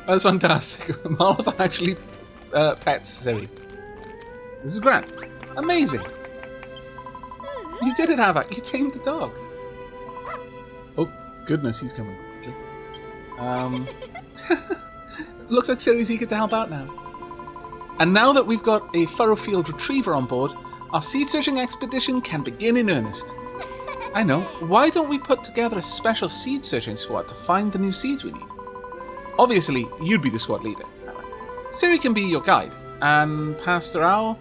That's fantastic. Malroth actually pets Siri. This is grand. Amazing. You did it, Aavak. You tamed the dog. Oh, goodness, he's coming. Looks like Siri's eager to help out now. And now that we've got a Furrowfield retriever on board, our seed-searching expedition can begin in earnest. I know. Why don't we put together a special seed-searching squad to find the new seeds we need? Obviously, you'd be the squad leader. Siri can be your guide, and Pastoral,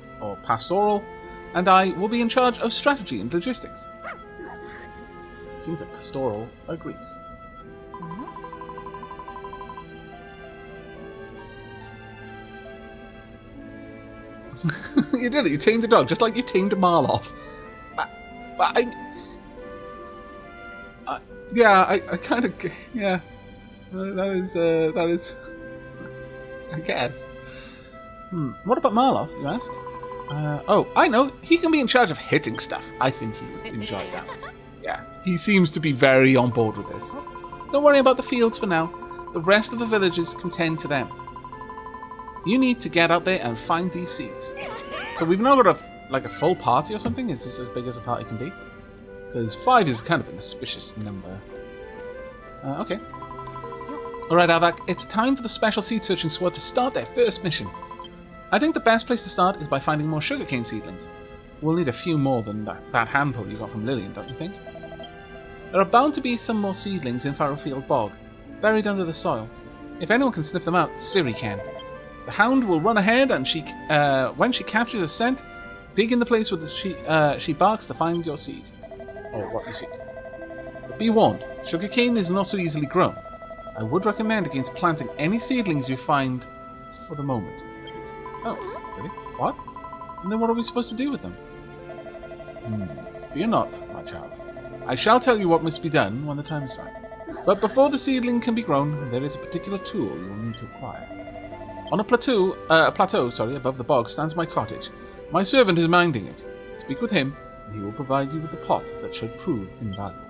and I will be in charge of strategy and logistics. Seems like Pastoral agrees. You did it. You tamed a dog, just like you tamed a Malroth. I kind of, yeah. That is, I guess. What about Malroth, you ask? Oh, I know. He can be in charge of hitting stuff. I think he would enjoy that. Yeah, he seems to be very on board with this. Don't worry about the fields for now. The rest of the villagers can tend to them. You need to get out there and find these seeds. So we've now got a full party or something? Is this as big as a party can be? Because 5 is kind of an auspicious number. Okay. Alright, Aavak, it's time for the special seed searching squad to start their first mission. I think the best place to start is by finding more sugarcane seedlings. We'll need a few more than that handful you got from Lillian, don't you think? There are bound to be some more seedlings in Furrowfield Bog, buried under the soil. If anyone can sniff them out, Siri can. The hound will run ahead, and when she captures a scent, dig in the place where she barks to find your seed. Or what you seek. But be warned, sugarcane is not so easily grown. I would recommend against planting any seedlings you find, for the moment, at least. Oh, really? What? And then what are we supposed to do with them? Fear not, my child. I shall tell you what must be done when the time is right. But before the seedling can be grown, there is a particular tool you will need to acquire. On a plateau above the bog stands my cottage. My servant is minding it. Speak with him, and he will provide you with a pot that should prove invaluable.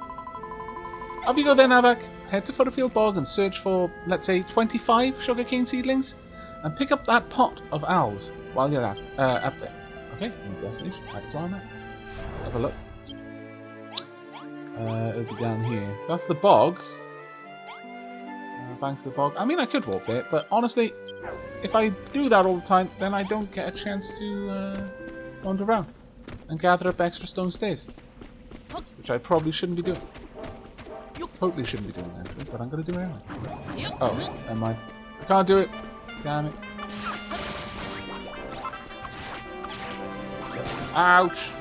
Off you go then, Aavak. Head to Furrowfield Bog and search for, let's say, 25 sugarcane seedlings, and pick up that pot of owls while you're up there. Okay, new destination. Add it to our map. Let's have a look. It'll be down here. That's the bog. Banks of the bog. I mean, I could walk there, but honestly, if I do that all the time, then I don't get a chance to wander around and gather up extra stone stairs, which I probably shouldn't be doing. Totally shouldn't be doing that, but I'm going to do it anyway. Oh, never mind. I can't do it. Damn it. Ouch!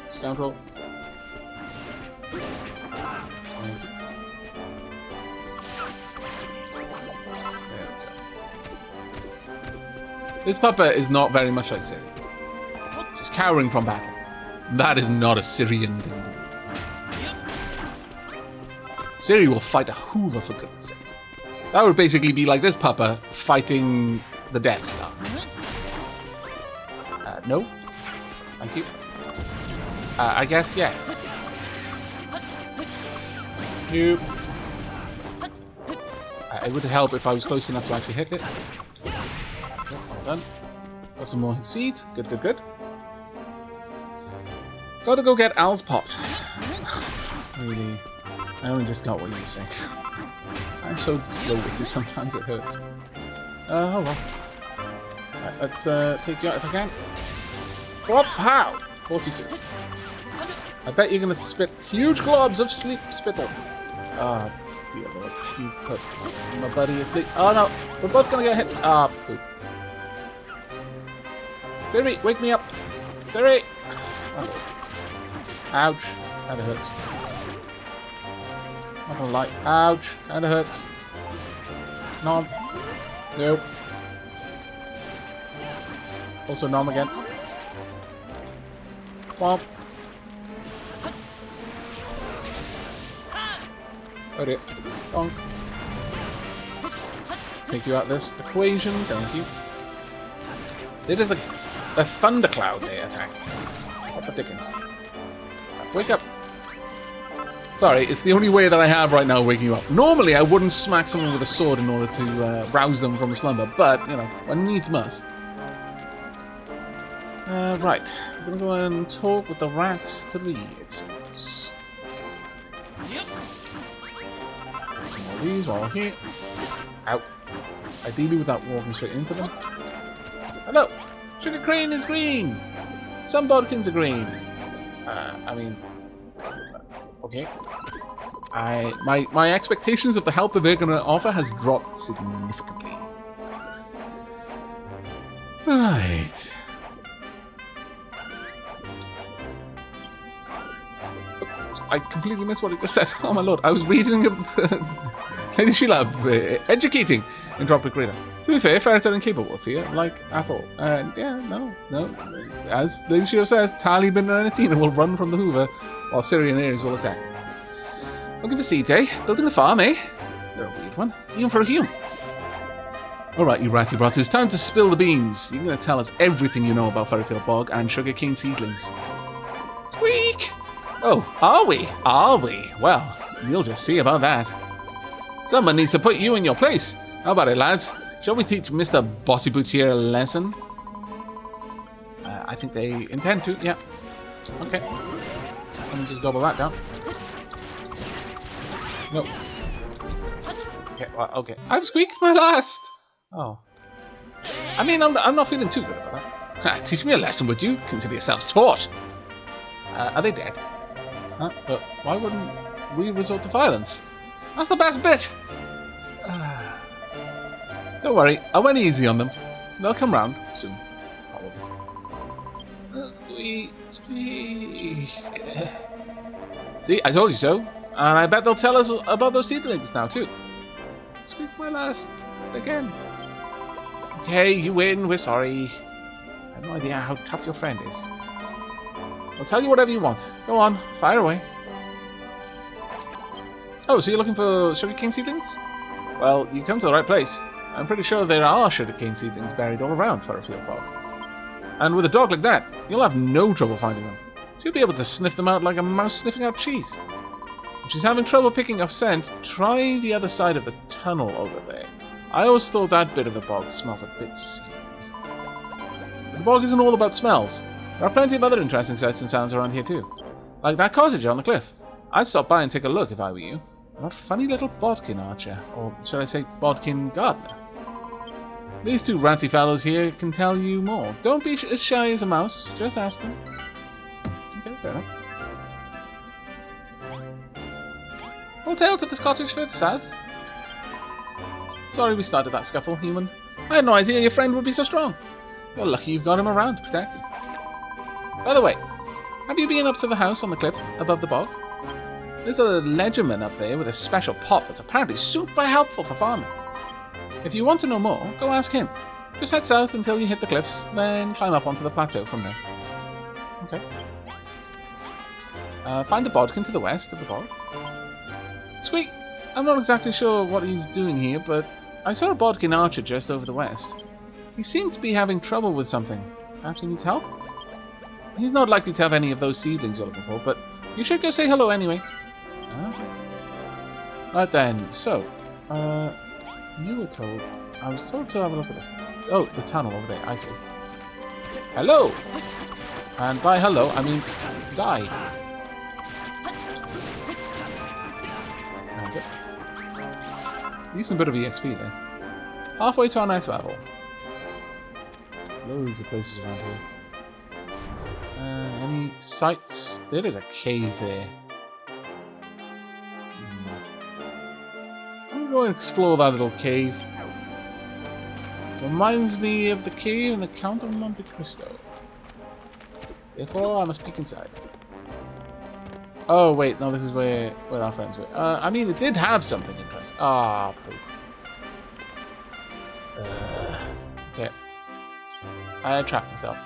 Scoundrel. This pupper is not very much like Siri. She's cowering from battle. That is not a Syrian thing to do. Siri will fight a Hoover, for goodness sake. That would basically be like this pupper fighting the Death Star. No. Thank you. I guess yes. Nope. It would help if I was close enough to actually hit it. Done. Got some more seeds. Good, good, good. Gotta go get Al's pot. Really, I only just got what you were saying. I'm so slow-witted, sometimes it hurts. Oh well. Right, let's take you out if I can. Whoop, how? 42. I bet you're gonna spit huge globs of sleep spittle. Ah, oh, dear lord. You put my buddy asleep. Oh no, we're both gonna get hit. Ah, poop. Siri, wake me up! Siri! Oh. Ouch. Kinda hurts. Not gonna lie. Ouch. Kinda hurts. Nom. Nope. Also nom again. Womp. Oh dear. Donk. Take you out this equation. Thank you. There is a thundercloud there attacking us. What the dickens? Wake up! Sorry, it's the only way that I have right now waking you up. Normally, I wouldn't smack someone with a sword in order to rouse them from a slumber, but, you know, when needs must. Right. I'm going to go and talk with the rats 3, it seems. Yep. Some more of these while we're here. Ow. Ideally without walking straight into them. Hello! Sugar crane is green! Some bodkins are green. I mean... okay. My expectations of the help that they're going to offer has dropped significantly. Right. Oops, I completely missed what it just said. Oh my lord, I was reading Lady Sheila, educating in Tropic Reader. To be fair, ferrets are incapable of fear, like, at all. Yeah, no. As Lady Sheila says, Taliban and Anatina will run from the Hoover, while Syrian Ares will attack. Looking for seeds, eh? Building a farm, eh? You're a weird one, even for a human. Alright, you ratty rotters, time to spill the beans. You're going to tell us everything you know about Furrowfield Bog and sugarcane seedlings. Squeak! Oh, are we? Are we? Well, we'll just see about that. Someone needs to put you in your place. How about it, lads? Shall we teach Mr. Bossy Boots here a lesson? I think they intend to, yeah. Okay. Let me just gobble that down. No. Okay, well, okay. I've squeaked my last! Oh. I mean, I'm not feeling too good about that. Teach me a lesson, would you? Consider yourselves taught. Are they dead? Huh? But why wouldn't we resort to violence? That's the best bit! Don't worry, I went easy on them. They'll come round soon, probably. Squeak, squeak. See, I told you so. And I bet they'll tell us about those seedlings now, too. Squeak my last again. Okay, you win, we're sorry. I have no idea how tough your friend is. I'll tell you whatever you want. Go on, fire away. Oh, so you're looking for sugarcane seedlings? Well, you come to the right place. I'm pretty sure there are sugarcane seedlings buried all around Furrowfield Bog. And with a dog like that, you'll have no trouble finding them. She'll be able to sniff them out like a mouse sniffing out cheese. If she's having trouble picking up scent, try the other side of the tunnel over there. I always thought that bit of the bog smelled a bit seedy. But the bog isn't all about smells. There are plenty of other interesting sights and sounds around here too. Like that cottage on the cliff. I'd stop by and take a look if I were you. What funny little bodkin archer, or shall I say bodkin gardener. These two ratty fellows here can tell you more. Don't be as shy as a mouse, just ask them. Okay, fair enough. Hotel to this cottage further south. Sorry we started that scuffle, human. I had no idea your friend would be so strong. You're lucky you've got him around to protect you. By the way, have you been up to the house on the cliff above the bog? There's a ledgerman up there with a special pot that's apparently super helpful for farming. If you want to know more, go ask him. Just head south until you hit the cliffs, then climb up onto the plateau from there. Okay. Find the bodkin to the west of the bog. Squeak! I'm not exactly sure what he's doing here, but I saw a bodkin archer just over the west. He seemed to be having trouble with something. Perhaps he needs help? He's not likely to have any of those seedlings you're looking for, but you should go say hello anyway. Right then, so, you were told... I was told to have a look at this. Oh, the tunnel over there, I see. Hello! And by hello, I mean die. Okay. Decent bit of EXP there. Halfway to our next level. Loads of places around here. Any sights? There is a cave there. I'm going to explore that little cave. Reminds me of the cave in the Count of Monte Cristo. Therefore, I must peek inside. Oh, wait, no, this is where our friends were. I mean, it did have something interesting. Ah, poop. Okay. I trapped myself.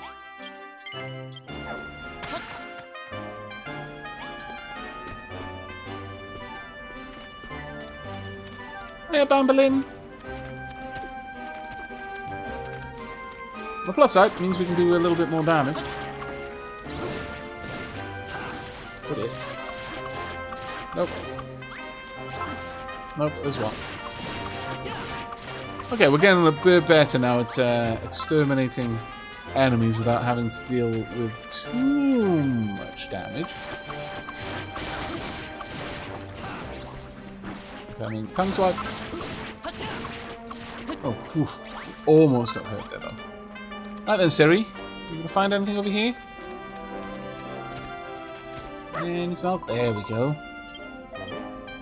Hiya, Bambalin! The plus side means we can do a little bit more damage. Would it? Nope. Nope, there's one. Okay, we're getting a bit better now at exterminating enemies without having to deal with too much damage. Coming tongue swipe. Oh, oof. Almost got hurt there though. Right then, Siri. You gonna find anything over here? Any smells? There we go.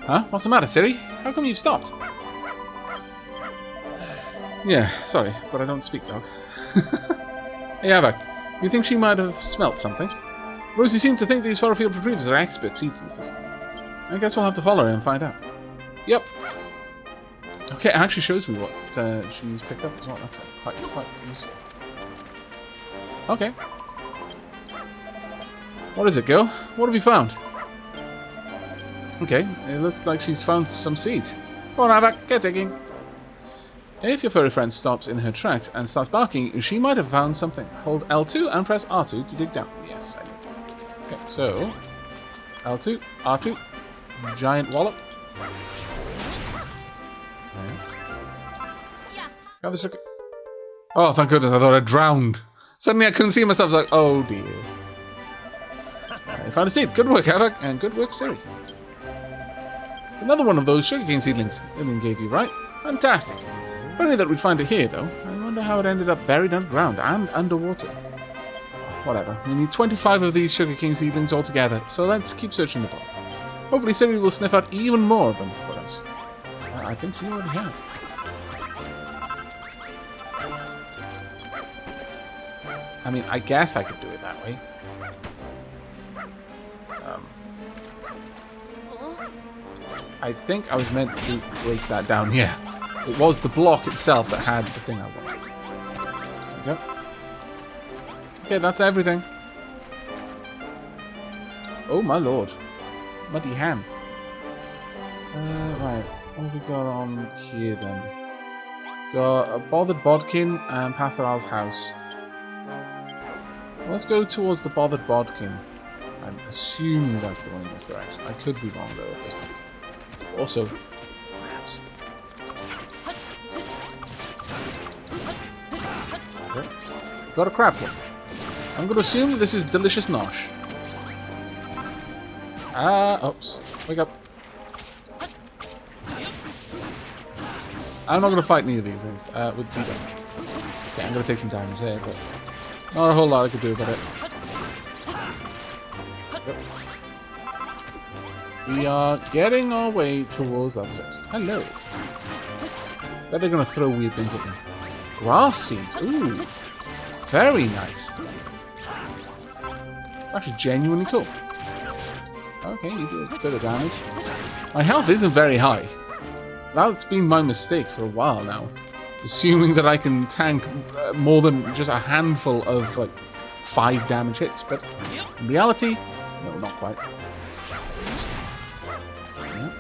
Huh? What's the matter, Siri? How come you've stopped? Yeah, sorry, but I don't speak dog. Hey, Aavak. You think she might have smelt something? Rosie seemed to think these Furrowfield retrievers are experts eaters. I guess we'll have to follow her and find out. Yep. Okay, it actually shows me what she's picked up as well. That's quite useful. Okay. What is it, girl? What have you found? Okay, it looks like she's found some seeds. Go on, Aavak, get digging. If your furry friend stops in her tracks and starts barking, she might have found something. Hold L2 and press R2 to dig down. Yes, I did. Okay, so L2, R2, giant wallop. Got the sugar. Oh, thank goodness, I thought I drowned. Suddenly I couldn't see myself. I was like, oh dear. I found a seed. Good work, Aavak, and good work, Siri. It's another one of those sugarcane seedlings Lillian gave you, right? Fantastic. Funny that we'd find it here, though. I wonder how it ended up buried underground and underwater. Whatever. We need 25 of these sugarcane seedlings altogether, so let's keep searching the bog. Hopefully Siri will sniff out even more of them for us. I think she already has. I mean, I guess I could do it that way. I think I was meant to break that down here. It was the block itself that had the thing I wanted. There we go. Okay, that's everything. Oh my lord. Muddy hands. Right. What have we got on here then? Got a bothered bodkin and Pastoral's house. Let's go towards the bothered bodkin. I'm assuming that's the one in this direction. I could be wrong though at this point. Also, crabs. Okay. Got a crab one. I'm going to assume that this is delicious nosh. Oops. Wake up. I'm not going to fight any of these things. With you. Okay, I'm going to take some damage there, but not a whole lot I could do about it. Yep. We are getting our way towards level 6. Hello. Bet they're going to throw weird things at me. Grass seeds. Ooh. Very nice. It's actually genuinely cool. Okay, you do a bit of damage. My health isn't very high. That's been my mistake for a while now. Assuming that I can tank more than just a handful of, like, 5 damage hits. But in reality, no, not quite. Yeah.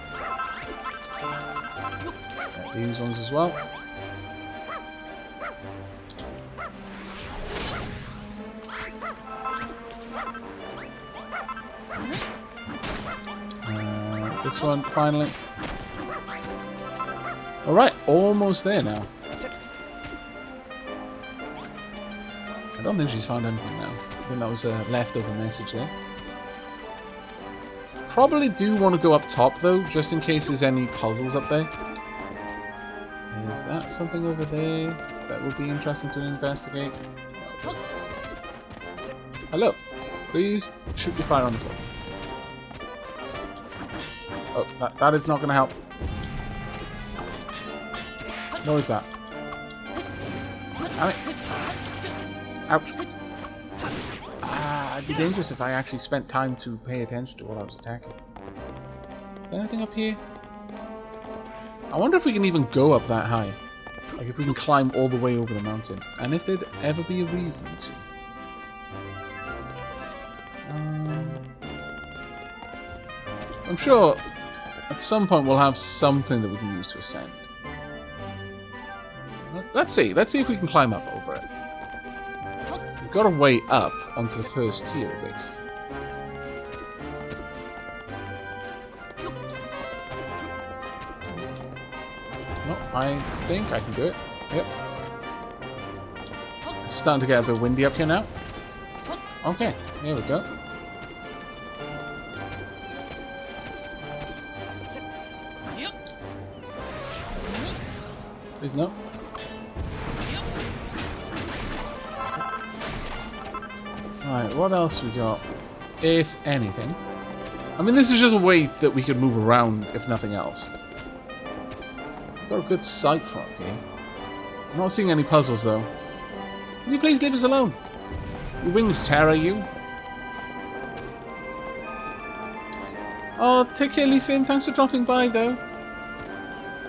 Get these ones as well. This one, finally. Alright, almost there now. I don't think she's found anything now. I think that was a leftover message there. Probably do want to go up top though, just in case there's any puzzles up there. Is that something over there that would be interesting to investigate? No, hello. Please shoot your fire on the floor. Oh, that is not going to help. Nor is that. Damn it. Ouch. It'd be dangerous if I actually spent time to pay attention to what I was attacking. Is there anything up here? I wonder if we can even go up that high. Like if we can climb all the way over the mountain. And if there'd ever be a reason to. I'm sure at some point we'll have something that we can use to ascend. Let's see if we can climb up over it. We've got a way up onto the first tier at least. I think I can do it. Yep. It's starting to get a bit windy up here now. Okay, here we go. Please no. Alright, what else we got? If anything. I mean, this is just a way that we could move around, if nothing else. Got a good sight from up here. I'm not seeing any puzzles, though. Will you please leave us alone? You winged terror, you. Oh, take care, Leafin. Thanks for dropping by, though.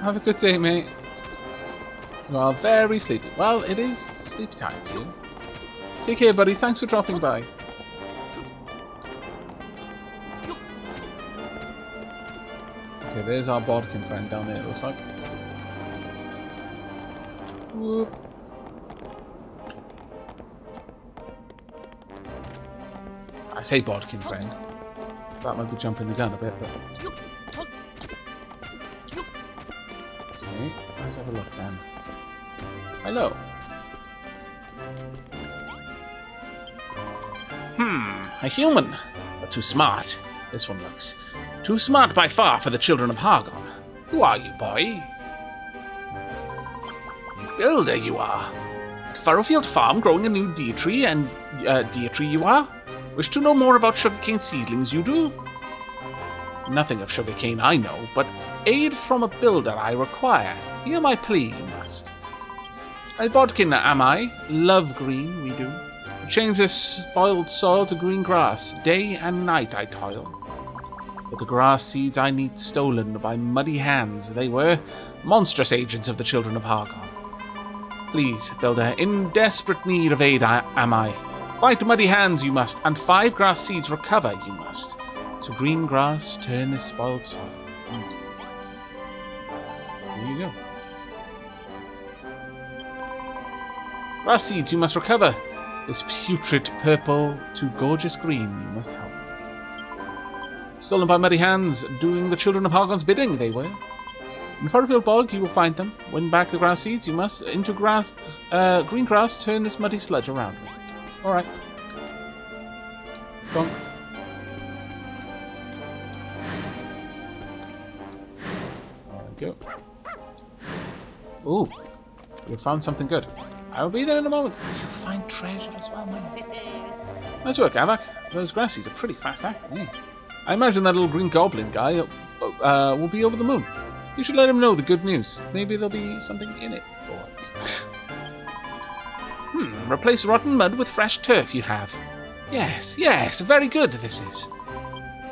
Have a good day, mate. You are very sleepy. Well, it is sleep time for you. Take care, buddy. Thanks for dropping by. Okay, there's our bodkin friend down there, it looks like. Whoop. I say bodkin friend. That might be jumping the gun a bit, but... Okay, let's have a look then. Hello. A human, but too smart. This one looks too smart by far for the Children of Hargon. Who are you, boy? You builder, you are. At Furrowfield Farm, growing a new deer tree, and deer tree you are. Wish to know more about sugarcane seedlings, you do? Nothing of sugarcane I know, but aid from a builder I require. Hear my plea, you must. A bodkin am I? Love green, we do. To change this spoiled soil to green grass, day and night I toil. But the grass seeds I need stolen by muddy hands, they were monstrous agents of the Children of Hargon. Please, builder, in desperate need of aid am I. Fight muddy hands you must, and 5 grass seeds recover you must. To green grass turn this spoiled soil. There you go. Grass seeds you must recover. This putrid purple to gorgeous green you must help. Stolen by muddy hands, doing the Children of Hargon's bidding, they were. In Furrowfield Bog you will find them. Win back the grass seeds you must. Into grass, green grass, turn this muddy sludge around. Alright. Donk. There we go. Ooh. We found something good. I'll be there in a moment. You find treasure as well, man. Nice work, Aavak. Those grassies are pretty fast acting, eh? I imagine that little green goblin guy will be over the moon. You should let him know the good news. Maybe there'll be something in it for us. Replace rotten mud with fresh turf you have. Yes, yes, very good this is.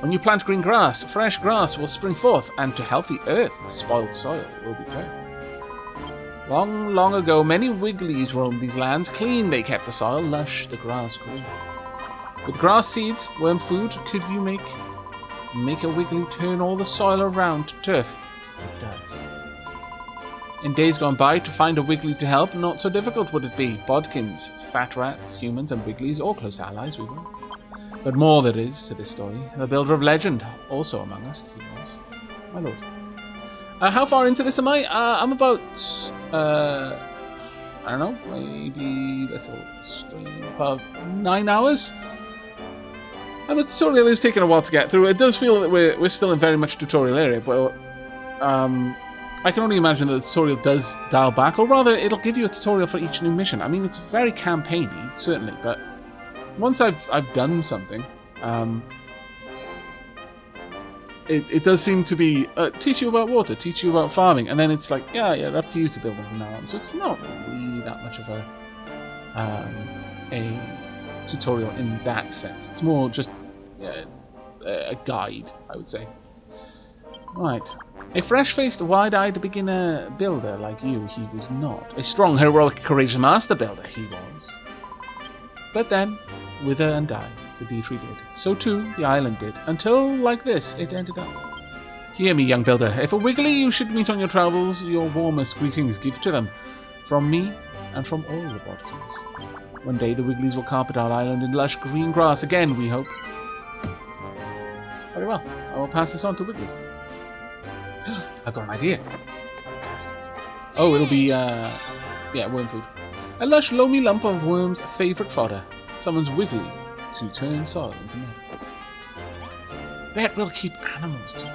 When you plant green grass, fresh grass will spring forth, and to healthy earth, the spoiled soil will be turned. Long, long ago, many wigglies roamed these lands. Clean they kept the soil, lush the grass grew. With grass seeds, worm food, could you make a wiggly turn all the soil around to turf? It does. In days gone by, to find a wiggly to help, not so difficult would it be. Bodkins, fat rats, humans, and wigglies, all close allies we were. But more there is to this story. The builder of legend, also among us, he was. My lord. How far into this am I? I'm about, I don't know, maybe, let's have a stream, about 9 hours? And the tutorial is taking a while to get through. It does feel that we're still in very much tutorial area, but I can only imagine that the tutorial does dial back, or rather, it'll give you a tutorial for each new mission. I mean, it's very campaigny, certainly, but once I've done something, it does seem to be teach you about water, teach you about farming, and then it's like, yeah, up to you to build it from now on. So it's not really that much of a tutorial in that sense. It's more just a guide, I would say. Right. A fresh-faced, wide-eyed beginner builder like you, he was not. A strong, heroic, courageous master builder, he was. But then, wither and die, the D-tree did. So too, the island did. Until, like this, it ended up. Hear me, young builder. If a wiggly you should meet on your travels, your warmest greetings give to them. From me, and from all the bodkins. One day the wigglies will carpet our island in lush green grass again, we hope. Very well. I will pass this on to Wiggly. I've got an idea. Fantastic. Oh, it'll be, yeah, worm food. A lush, loamy lump of worm's favourite fodder. Summons Wiggly to turn soil into meadow. Bet we'll keep animals too.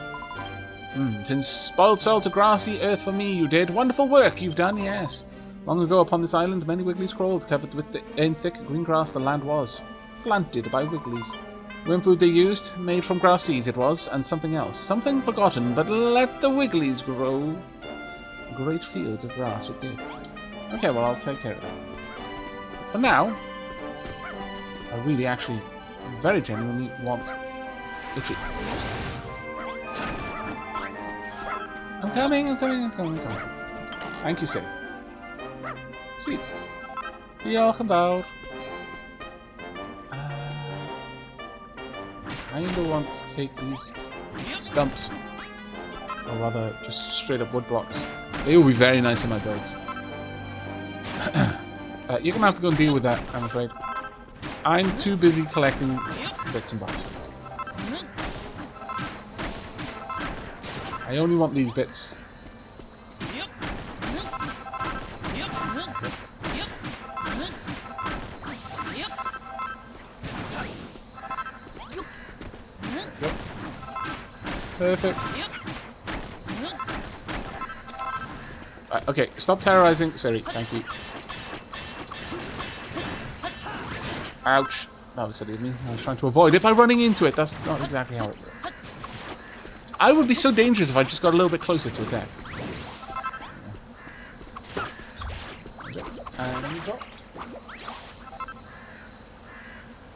Turn spoiled soil to grassy earth for me, you did. Wonderful work you've done, yes. Long ago upon this island, many Wigglies crawled, covered with thick green grass the land was. Planted by Wigglies. Worm food they used, made from grass seeds it was, and something else. Something forgotten, but let the Wigglies grow. Great fields of grass it did. Okay, well, I'll take care of that. For now, I really actually very genuinely want the tree. I'm coming. Thank you, sir. Sweet. Ja, gebouwd. I either want to take these stumps, or rather, just straight up wood blocks. They will be very nice in my builds. You're gonna have to go and deal with that, I'm afraid. I'm too busy collecting bits and bobs. I only want these bits. Perfect. Right, okay, stop terrorizing Siri, thank you. Ouch. That was silly of me. I was trying to avoid it by running into it. That's not exactly how it works. I would be so dangerous if I just got a little bit closer to attack. And you drop.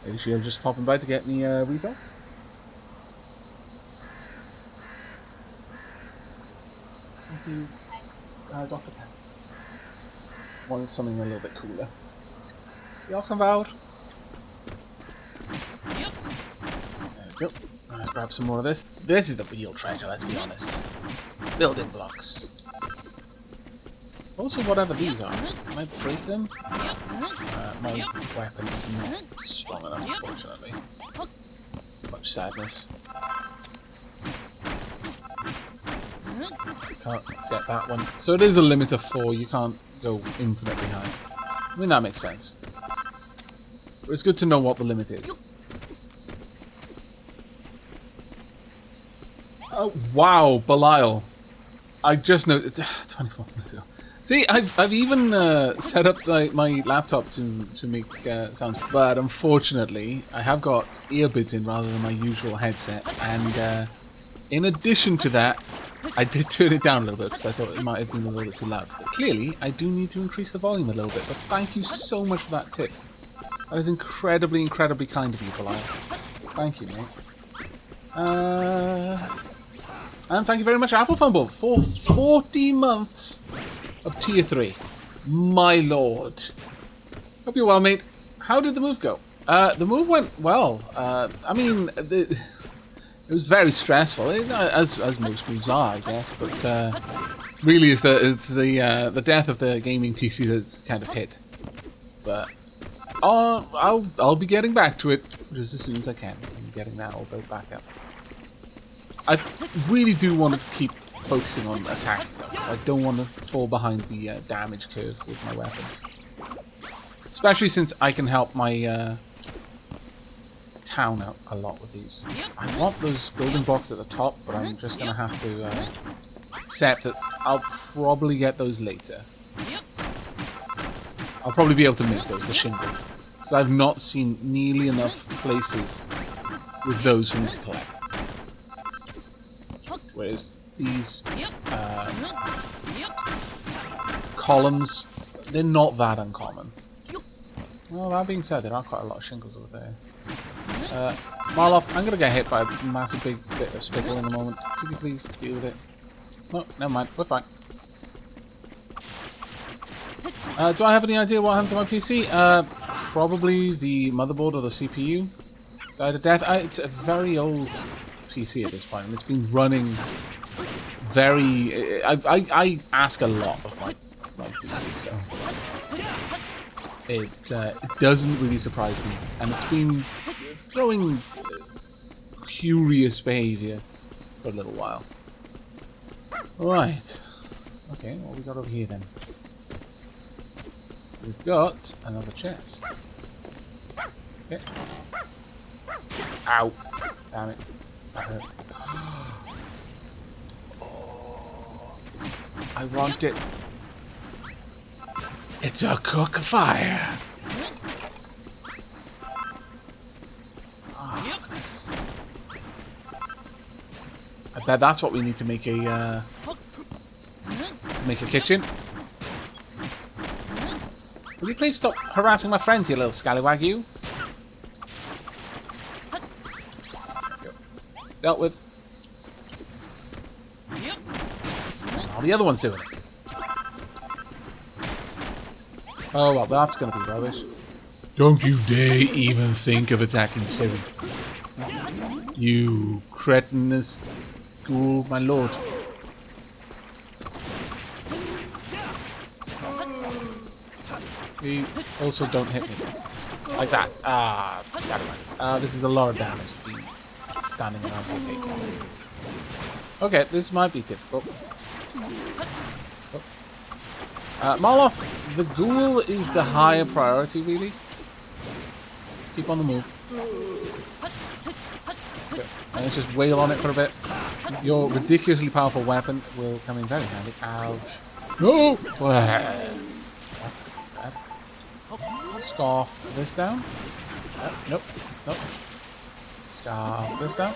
Maybe she'll just popping by to get me refill. Thank you, Dr. Pen. Wanted something a little bit cooler. Jochenwoud. There we go. Let's grab some more of this. This is the real treasure, let's be honest. Building blocks. Also, whatever these are. Can I break them? My weapon is not strong enough, unfortunately. Much sadness. Can't get that one. So it is a limit of 4. You can't go infinitely high. I mean, that makes sense. But it's good to know what the limit is. Oh, wow, Belial. I just noticed 24 minutes ago. See, I've even set up my laptop to make sounds, but unfortunately, I have got earbuds in rather than my usual headset, and in addition to that, I did turn it down a little bit because I thought it might have been a little bit too loud. But clearly, I do need to increase the volume a little bit, but thank you so much for that tip. That is incredibly, incredibly kind of you, Belial. Thank you, mate. And thank you very much, Apple Fumble, for 40 months of Tier 3. My lord. Hope you're well, mate. How did the move go? The move went well. I mean, it was very stressful, as most moves are, I guess. But really, it's the death of the gaming PC that's kind of hit. But I'll be getting back to it just as soon as I can. I'm getting that all built back up. I really do want to keep focusing on attacking them, because I don't want to fall behind the damage curve with my weapons. Especially since I can help my town out a lot with these. I want those building blocks at the top, but I'm just going to have to accept that I'll probably get those later. I'll probably be able to make those, the shingles. Because I've not seen nearly enough places with those for me to collect. Whereas these columns, they're not that uncommon. Well, that being said, there are quite a lot of shingles over there. Malroth, I'm going to get hit by a massive big bit of spittle in a moment. Could you please deal with it? No, never mind. We're fine. Do I have any idea what happened to my PC? Probably the motherboard or the CPU died of death. It's a very old PC at this point, and it's been running very... I ask a lot of my PC, so... It doesn't really surprise me, and it's been throwing curious behaviour for a little while. Right. Okay, what we got over here then? We've got another chest. Okay. Ow. Damn it. That hurt. Oh, I want it. It's a cook fire. Oh, nice. I bet that's what we need to make a kitchen. Will you please stop harassing my friends, you little scallywag, you? Dealt with. Oh, the other one's doing it. Oh, well, that's going to be rubbish. Don't you dare even think of attacking Siri. You cretinous ghoul, my lord. Please, also don't hit me. Like that. Ah, scatterman. This is a lot of damage to be standing around for taking. Okay, this might be difficult. Malroth, the ghoul is the higher priority, really. Let's keep on the move. Okay. And let's just wail on it for a bit. Your ridiculously powerful weapon will come in very handy. Ouch. No! Scarf this down. Nope. Nope. Scarf this down.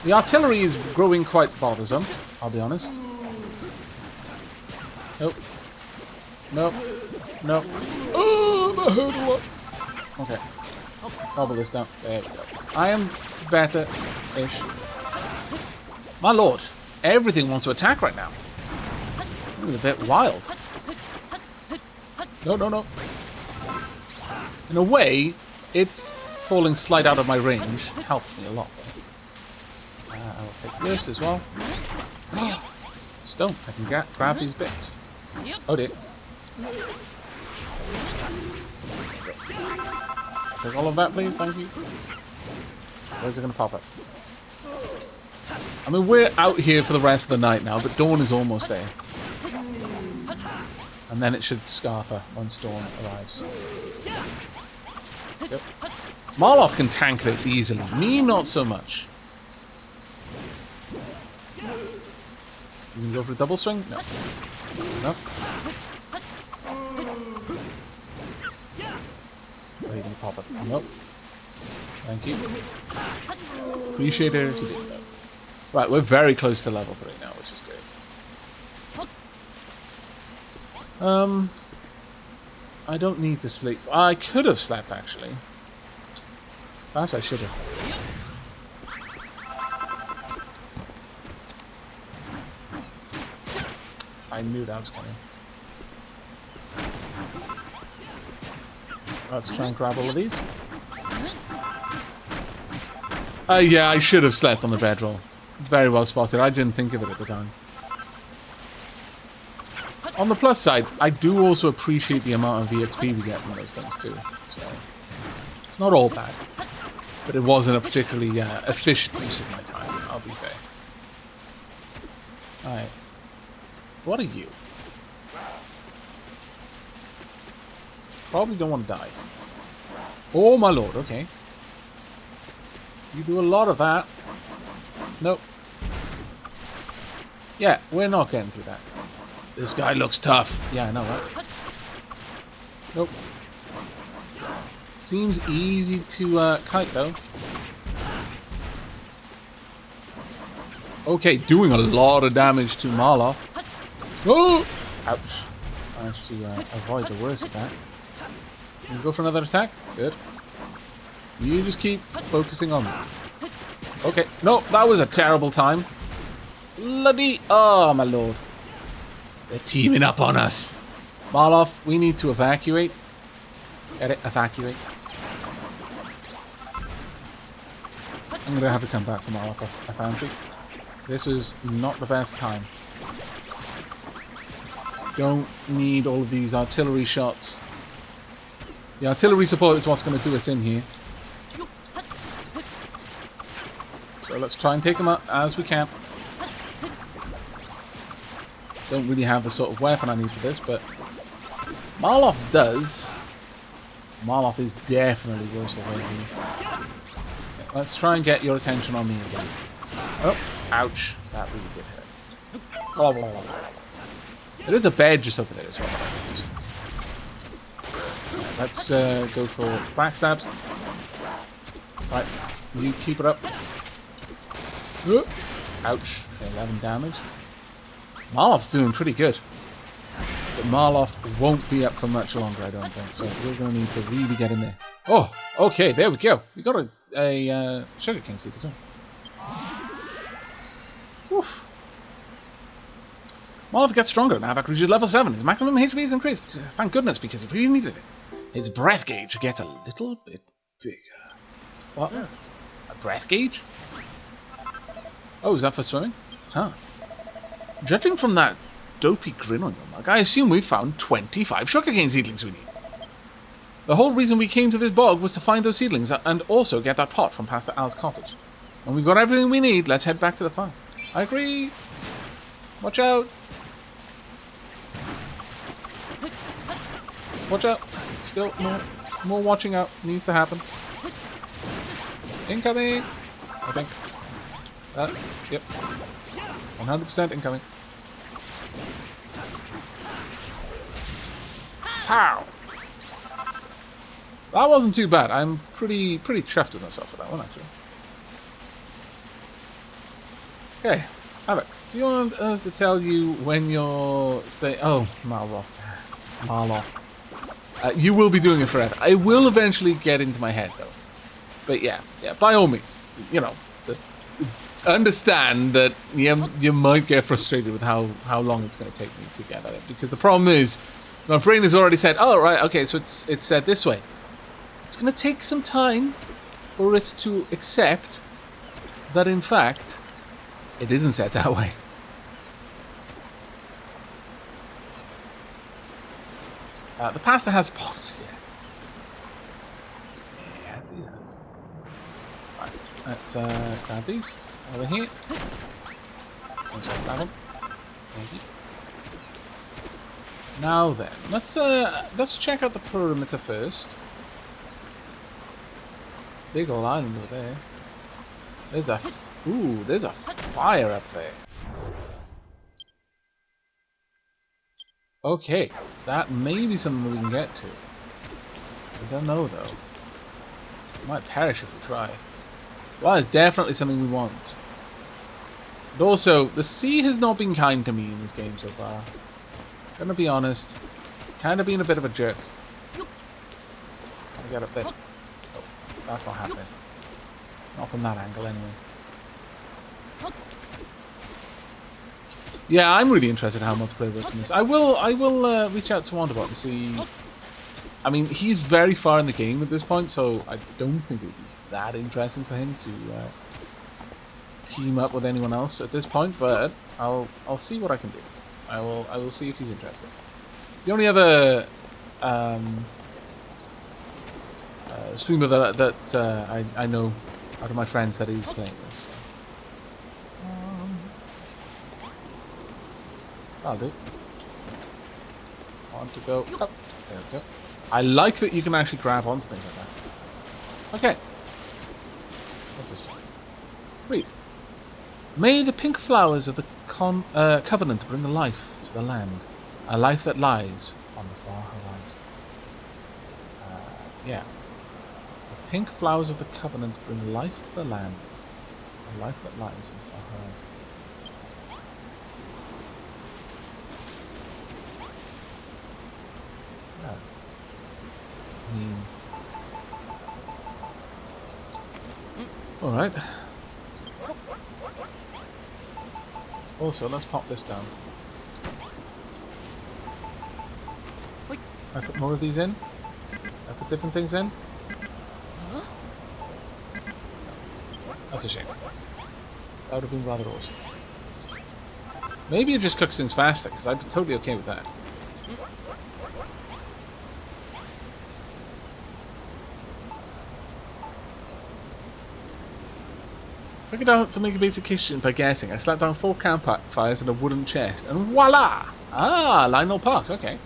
The artillery is growing quite bothersome, I'll be honest. Nope. Nope. Nope. Oh, that hurt a lot. Okay. Bobble this down. There we go. I am better-ish. My lord, everything wants to attack right now. It's a bit wild. No, no, no. In a way, it falling slight out of my range helps me a lot. I'll take this as well. Stone. I can grab these bits. Oh dear. Take all of that, please. Thank you. Where's it going to pop up? I mean, we're out here for the rest of the night now, but dawn is almost there. And then it should scarf her once dawn arrives. Yep. Malroth can tank this easily. Me, not so much. You can go for a double swing? No. Enough. Where are you going to pop it? Nope. Thank you. Appreciate it if you did that. Right, we're very close to level 3 now, which is great. I don't need to sleep. I could have slept, actually. Perhaps I should have. I knew that was coming. Let's try and grab all of these. Yeah, I should have slept on the bedroll. Very well spotted. I didn't think of it at the time. On the plus side, I do also appreciate the amount of EXP we get from those things too. So it's not all bad, but it wasn't a particularly efficient use of my time. I'll be fair. All right, what are you? Probably don't want to die. Oh my lord. Okay, you do a lot of that. Nope. Yeah, we're not getting through that. This guy looks tough. Yeah, I know, right? Nope. Seems easy to kite, though. Okay, doing a lot of damage to Malroth. Oh! Ouch. Managed to avoid the worst of that. Can you go for another attack? Good. You just keep focusing on that. Okay. No, that was a terrible time. Bloody... Oh, my lord. They're teaming up on us. Malroth, we need to evacuate. Get it? Evacuate. I'm going to have to come back for Malroth, I fancy. This is not the best time. Don't need all of these artillery shots. The artillery support is what's going to do us in here. So let's try and take them out as we can. don't really have the sort of weapon I need for this, but Malroth does. Malroth is definitely worse for here. Okay, let's try and get your attention on me again. Oh, ouch. That really did hurt. Blah, blah, blah. There is a bed just over there as well. Let's go for backstabs. Right, you keep it up. Ouch. Okay, 11 damage. Malroth's doing pretty good. But Malroth won't be up for much longer, I don't think. So we're going to need to really get in there. Oh, okay, there we go. We got a sugarcane seed as well. Oof. Malroth gets stronger and Aavak reaches level 7. His maximum HP is increased. Thank goodness, because he really needed it. His breath gauge gets a little bit bigger. What? Yeah. A breath gauge? Oh, is that for swimming? Huh. Judging from that dopey grin on your mug, I assume we've found 25 sugarcane seedlings we need. The whole reason we came to this bog was to find those seedlings and also get that pot from Pastor Al's cottage. When we've got everything we need, let's head back to the farm. I agree. Watch out. Watch out. Still more watching out needs to happen. Incoming. I think. Yep. 100% incoming. Pow! That wasn't too bad. I'm pretty chuffed with myself for that one, actually. Okay, Aavak, do you want us to tell you when you're saying... Oh, Malroth. You will be doing it forever. I will eventually get into my head, though. But yeah, by all means, you know, just understand that you might get frustrated with how long it's going to take me to get at it. Because the problem is, my brain has already said, oh, right, okay, so it's said this way. It's going to take some time for it to accept that, in fact, it isn't said that way. The pasta has pots, yes. Yes, it does. Right, let's grab these over here. Let's grab that one. Thank you. Now then, let's check out the perimeter first. Big old island over there. There's a fire up there. Okay, that may be something we can get to. I don't know though. We might perish if we try. Well, it's definitely something we want. But also, the sea has not been kind to me in this game so far. I'm gonna be honest, it's kind of been a bit of a jerk. Gotta get up there. Oh, that's not happening. Not from that angle anyway. Yeah, I'm really interested in how multiplayer works in this. I will reach out to Wanderbot and see. I mean, he's very far in the game at this point, so I don't think it would be that interesting for him to team up with anyone else at this point. But I'll see what I can do. I will see if he's interested. It's the only other streamer that I know out of my friends that he's playing with. So. I'll do. I want to go up. There we go. I like that you can actually grab onto things like that. Okay. What's this? Read. May the pink flowers of the covenant bring life to the land. A life that lies on the far horizon. Yeah. The pink flowers of the covenant bring life to the land. A life that lies on the far horizon. Alright. Also, let's pop this down. I put more of these in. I put different things in. That's a shame. That would have been rather awesome. Maybe it just cooks things faster, because I'd be totally okay with that. Figured out to make a basic kitchen by guessing. I slapped down 4 campfires and a wooden chest, and voila! Ah, Lionel Parks. Okay.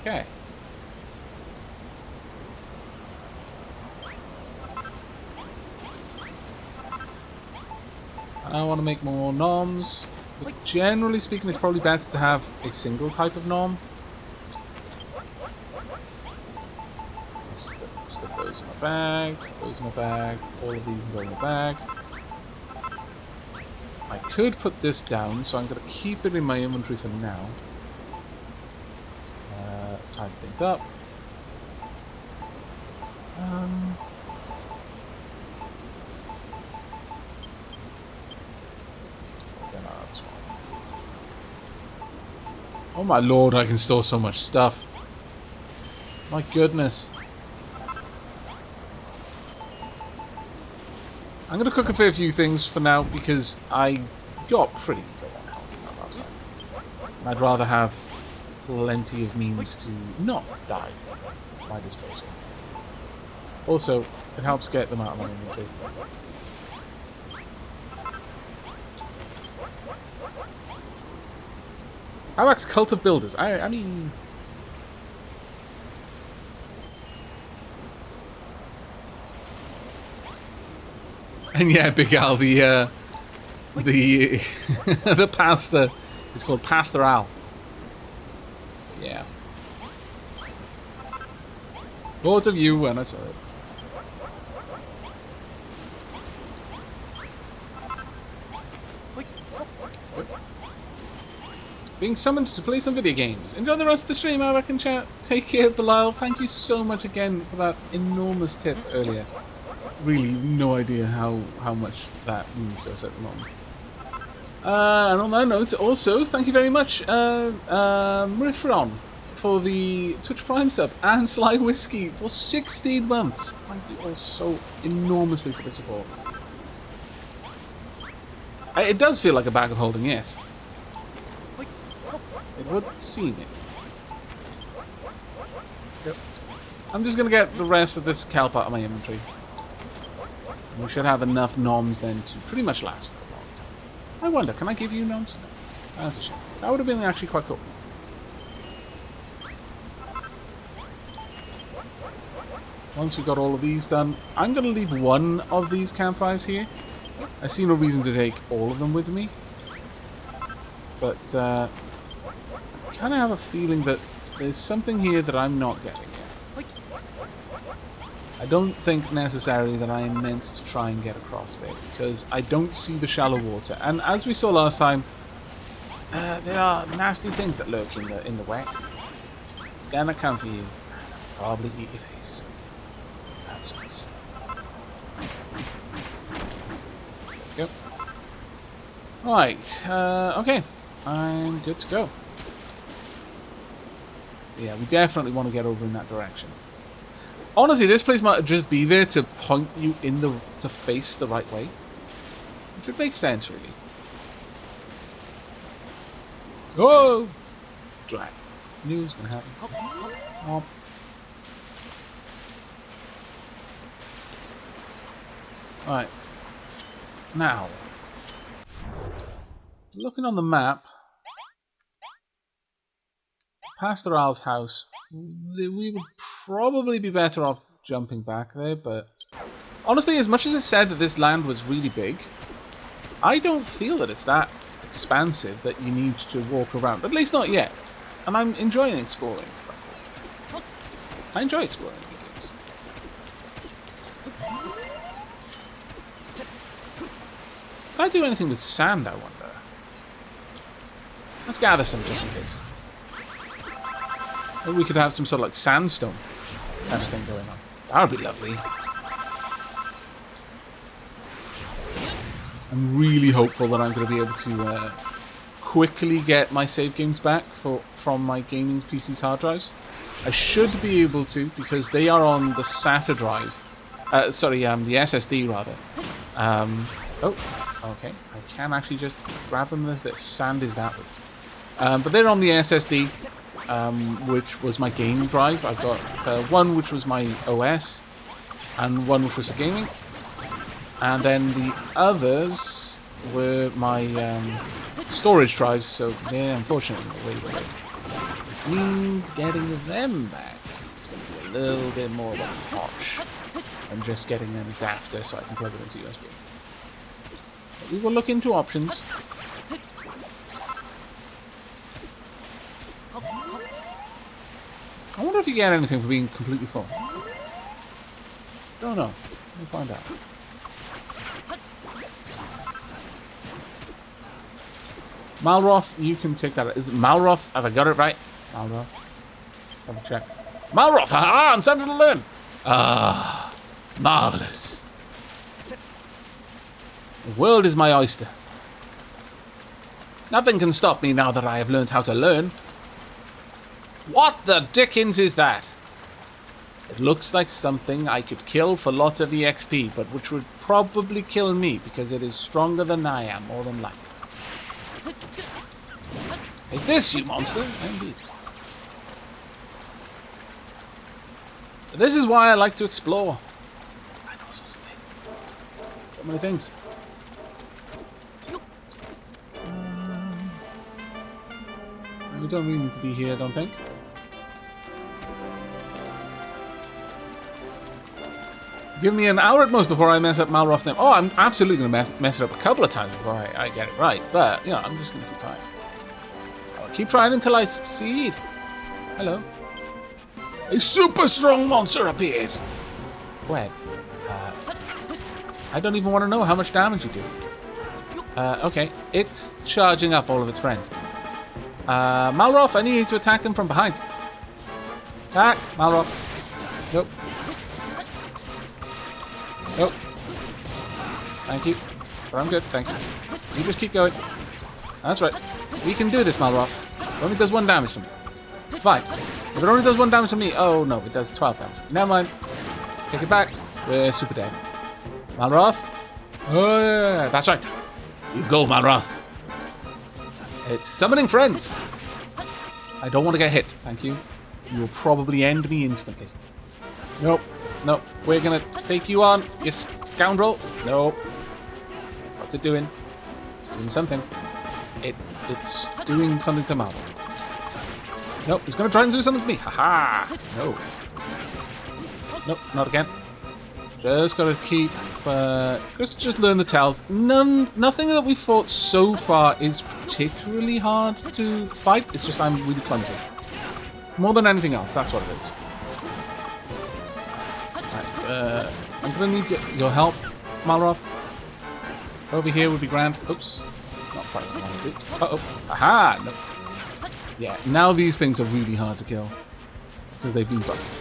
Okay. I want to make more noms. But generally speaking, it's probably better to have a single type of nom. Stick those in my bag, stick those in my bag, all of these go in my bag. I could put this down, so I'm going to keep it in my inventory for now. Let's tidy things up. Oh my lord, I can store so much stuff. My goodness. I'm going to cook a fair few things for now because I got pretty low on health in that last fight. And I'd rather have plenty of means to not die at my disposal. Also, it helps get them out of my inventory. Aavak's Cult of Builders. I mean... And yeah, Big Al, the the pastor is called Pastor Al. Yeah. Thought of you when I saw it. Being summoned to play some video games. Enjoy the rest of the stream, Aavak and chat. Take care, Belial. Thank you so much again for that enormous tip earlier. Really no idea how much that means to us at the moment. And on that note, also, thank you very much, Riffron, for the Twitch Prime sub, and Sly Whiskey for 16 months. Thank you all so enormously for the support. It does feel like a bag of holding, yes. It would seem it. Yep. I'm just going to get the rest of this kelp out of my inventory. We should have enough noms then to pretty much last for a long time. I wonder, can I give you noms? No. That's a shame. That would have been actually quite cool. Once we got all of these done, I'm going to leave one of these campfires here. I see no reason to take all of them with me. But I kind of have a feeling that there's something here that I'm not getting. I don't think necessarily that I am meant to try and get across there, because I don't see the shallow water. And as we saw last time, there are nasty things that lurk in the wet. It's gonna come for you, and probably eat your face. That's it. There we go. Right, okay. I'm good to go. Yeah, we definitely want to get over in that direction. Honestly, this place might just be there to point you to face the right way. Which would make sense, really. Oh! Drag. Knew it was going to happen. Oh. Alright. Now. Looking on the map. Pastor Al's house. We would probably be better off jumping back there, but honestly, as much as it said that this land was really big, I don't feel that it's that expansive that you need to walk around. At least not yet. And I'm enjoying exploring. I enjoy exploring the games. Can I do anything with sand, I wonder? Let's gather some just in case. Maybe we could have some sort of like sandstone kind of thing going on. That would be lovely. I'm really hopeful that I'm going to be able to quickly get my save games back from my gaming PC's hard drives. I should be able to, because they are on the SATA drive. Sorry, the SSD rather. Oh, okay. I can actually just grab them if the sand is that way. But they're on the SSD. Which was my game drive. I've got one which was my OS, and one which was for gaming. And then the others were my storage drives, so they're unfortunately way away. Which means getting them back is going to be a little bit more of a potch than just getting an adapter so I can plug it into USB. But we will look into options. I wonder if you get anything for being completely full. Don't know. We'll find out. Malroth, you can take that. Is it Malroth? Have I got it right? Malroth. Let's have a check. Malroth! Haha! I'm starting to learn! Ah, marvelous. The world is my oyster. Nothing can stop me now that I have learned how to learn. What the dickens is that? It looks like something I could kill for lots of EXP, but which would probably kill me because it is stronger than I am, more than likely. Take this, you monster! Indeed. This is why I like to explore. I know so many things. We don't really need to be here, I don't think. Give me an hour at most before I mess up Malroth's name. Oh, I'm absolutely going to mess it up a couple of times before I get it right. But, you know, I'm just going to keep trying. I'll keep trying until I succeed. Hello. A super strong monster appeared. When? I don't even want to know how much damage you do. Okay. It's charging up all of its friends. Malroth, I need you to attack them from behind. Attack, Malroth. Nope. Nope. Thank you. But I'm good, thank you. You just keep going. That's right. We can do this, Malroth. It only does 1 damage to me. It's fine. If it only does 1 damage to me... Oh, no, it does 12 damage. Never mind. Take it back. We're super dead. Malroth? Oh, yeah. That's right. You go, Malroth. It's summoning friends. I don't want to get hit, thank you. You will probably end me instantly. Nope. Nope. We're going to take you on, you scoundrel. Nope. What's it doing? It's doing something. It's doing something to Marvel. Nope, it's going to try and do something to me. Haha! No. Nope, not again. Just got to keep... just learn the tells. Nothing that we've fought so far is particularly hard to fight. It's just I'm really clumsy. More than anything else, that's what it is. Right, I'm going to need your help, Malroth. Over here would be grand. Oops. Not quite what I want to do. Uh-oh. Aha! No. Yeah, now these things are really hard to kill. Because they've been buffed.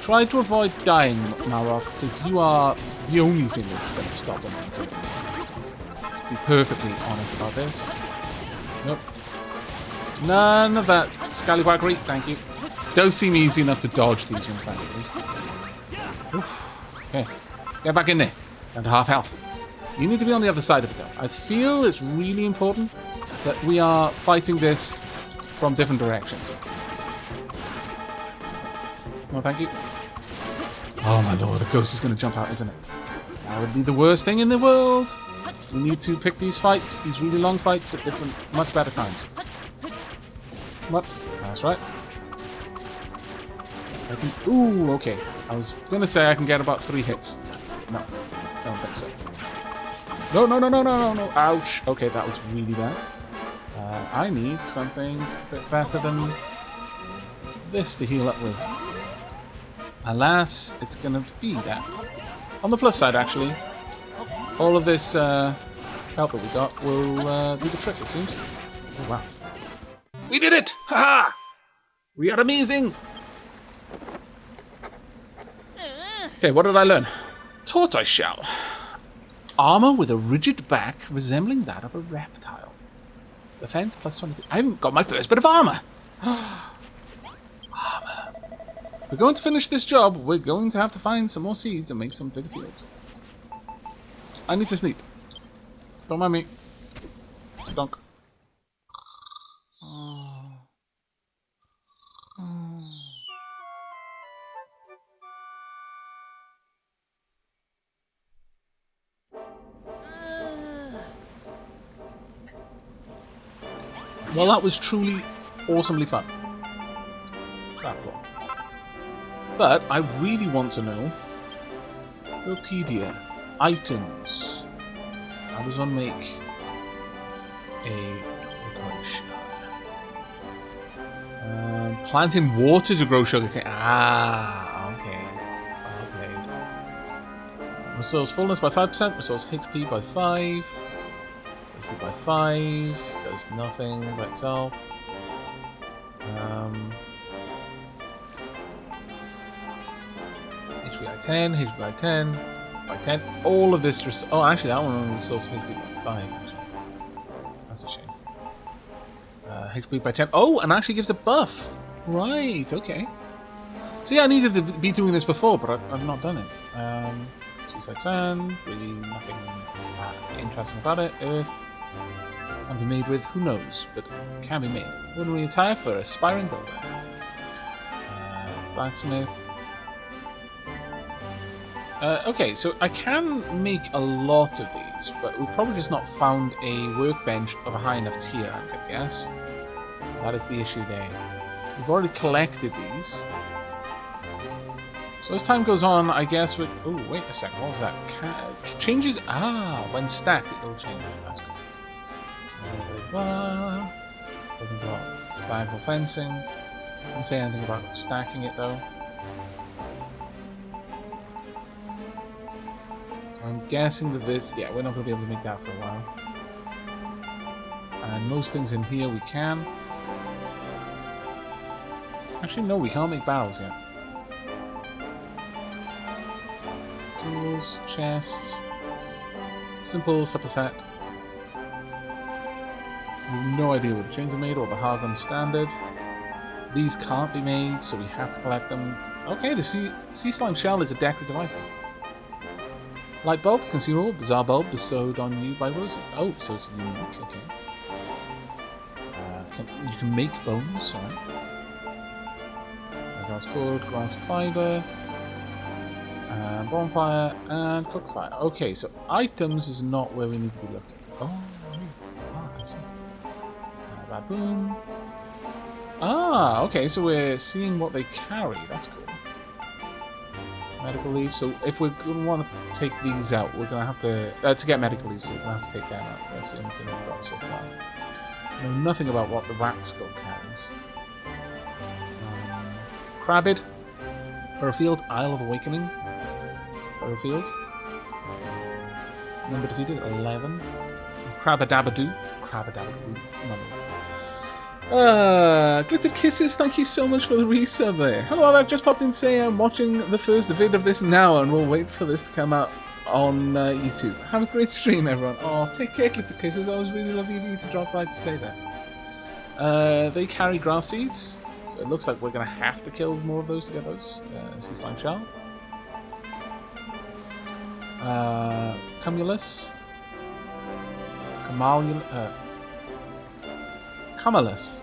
Try to avoid dying, Malroth, because you are the only thing that's going to stop them from killing you. Let's be perfectly honest about this. Nope. None of that scallywaggery, thank you. Does seem easy enough to dodge these ones, thankfully. Oof. Okay, let's get back in there. Down to half health. You need to be on the other side of it, though. I feel it's really important that we are fighting this from different directions. No, thank you. Oh my lord, a ghost is going to jump out, isn't it? That would be the worst thing in the world. We need to pick these fights, these really long fights, at different, much better times. What? That's right. I can... Ooh, okay. I was going to say I can get about 3 hits. No, I don't think so. No, no, no, no, no, no, no. Ouch. Okay, that was really bad. I need something a bit better than this to heal up with. Alas, it's going to be that. On the plus side, actually, all of this help that we got will do the trick, it seems. Oh, wow. We did it! Haha! We are amazing! Okay, what did I learn? Tortoiseshell. Armor with a rigid back resembling that of a reptile. Defense plus 23. I haven't got my first bit of armor! Armor. If we're going to finish this job, we're going to have to find some more seeds and make some bigger fields. I need to sleep. Don't mind me. Stunk. Well, that was truly awesomely fun. But I really want to know Wikipedia items. How does one make a planting water to grow sugarcane? Ah, okay. Restores fullness by 5%, restores HP by 5. HP by 5, does nothing by itself. HP by 10, HP by 10, by 10. All of this just... Oh, actually, that one only restores HP by 5, actually. That's a shame. HP by 10. Oh, and actually gives a buff. Right, okay. So yeah, I needed to be doing this before, but I've not done it. Seaside sand, really nothing interesting about it. Earth can be made with, who knows, but can be made. Ordinary attire for a aspiring builder. Blacksmith. Okay, so I can make a lot of these, but we've probably just not found a workbench of a high enough tier, I could guess. That is the issue there. We've already collected these. So as time goes on, I guess we... Oh, wait a second. What was that? Changes... Ah, when stacked, it'll change. That's cool. Diagonal fencing. Didn't say anything about stacking it, though. I'm guessing that this... Yeah, we're not going to be able to make that for a while. And most things in here we can. Actually, no, we can't make barrels yet. Tools, chests, simple superset. We have no idea what the chains are made or the Hargon standard. These can't be made, so we have to collect them. Okay, the sea slime shell is a decorative item. Light bulb, consumable, bizarre bulb bestowed on you by Rosa. Oh, so it's unique, okay. You can make bones, alright. Grass cord, grass fiber. Bonfire and cookfire. Okay, so items is not where we need to be looking. Oh, I see. Baboon. Ah, okay, so we're seeing what they carry. That's cool. Medical leave. So if we're going to want to take these out, we're going to have to get medical leave, so we're going to have to take them out. That's the only thing we've got so far. I know nothing about what the rat skull carries. Crabbed. Furrowfield, Isle of Awakening. Furrowfield. Number defeated, 11. Crabadabadoo. Glitter Kisses, thank you so much for the resub there. Hello, Aavak, just popped in to say I'm watching the first vid of this now and we'll wait for this to come out on YouTube. Have a great stream, everyone. Oh, take care, Glitter Kisses. That was really lovely of you to drop by to say that. They carry grass seeds. It looks like we're going to have to kill more of those to get those. Sea slime shell. Cumulus. Cumulus.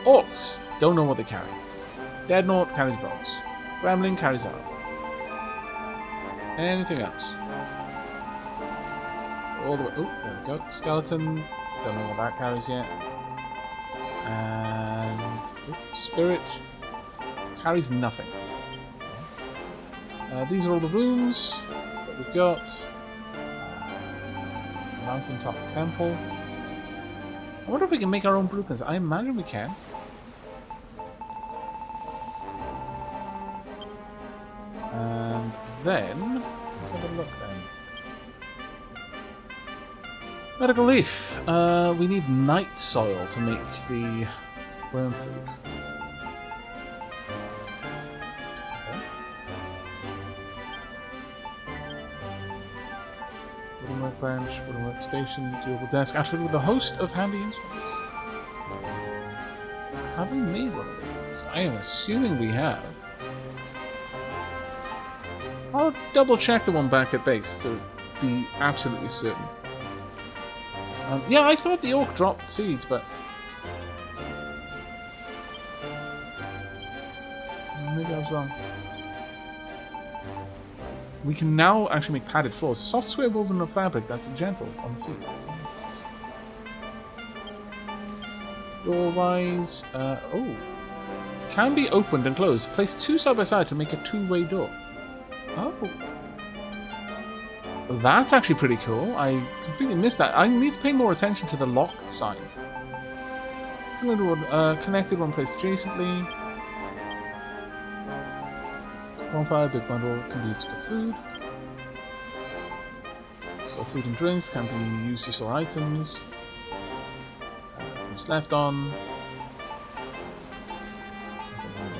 Orcs. Don't know what they carry. Deadnought carries bones. Gremlin carries armor. Anything else? All the way. Oh, there we go. Skeleton. Don't know what that carries yet. And spirit carries nothing. These are all the rooms that we've got. Mountaintop temple. I wonder if we can make our own blueprints. I imagine we can. And then let's have a look then. Medical leaf. We need night soil to make the worm food. Okay. Wooden workbench, wooden workstation, durable desk, outfitted with a host of handy instruments. Have we made one of these? I am assuming we have. I'll double check the one back at base to be absolutely certain. Yeah, I thought the orc dropped seeds, but maybe I was wrong. We can now actually make padded floors. Soft square woven of fabric that's gentle on the feet. Door-wise, oh. Can be opened and closed. Place 2 side by side to make a 2-way door. Oh. That's actually pretty cool. I completely missed that. I need to pay more attention to the locked sign. It's another one. Connected, one placed adjacently. Bonfire, big bundle, can be used to cook food. So food and drinks can be used to store items. Slept on.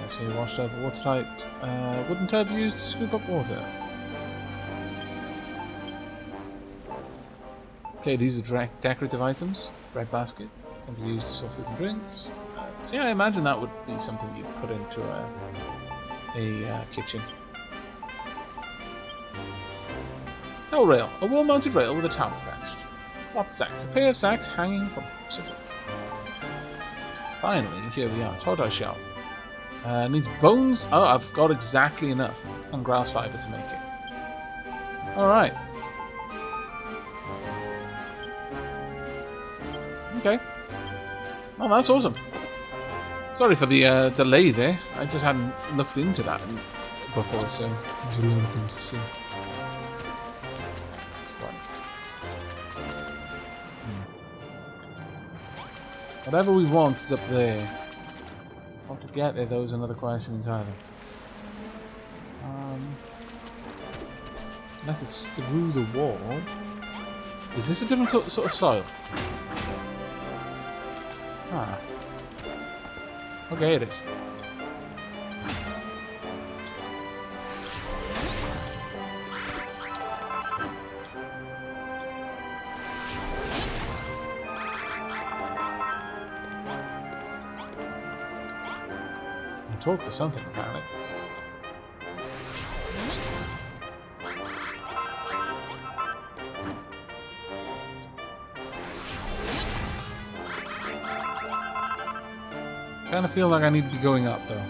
Let's see, washed up, watertight. Wooden tub used to scoop up water. Okay, these are decorative items. Bread basket can be used to store food and drinks. So yeah, I imagine that would be something you'd put into a kitchen. Towel rail. A wall-mounted rail with a towel attached. Lots of sacks. A pair of sacks hanging from surface. Finally, here we are. Tortoise shell. Needs bones. Oh, I've got exactly enough on grass fiber to make it. Alright. Okay. Oh, that's awesome. Sorry for the delay there. I just hadn't looked into that before, so there's a lot of things to see. Whatever we want is up there. How to get there, though, is another question entirely. Unless it's through the wall. Is this a different sort of soil? Ah. Okay, it is. Talk to something apparently. Kind of feel like I need to be going up though.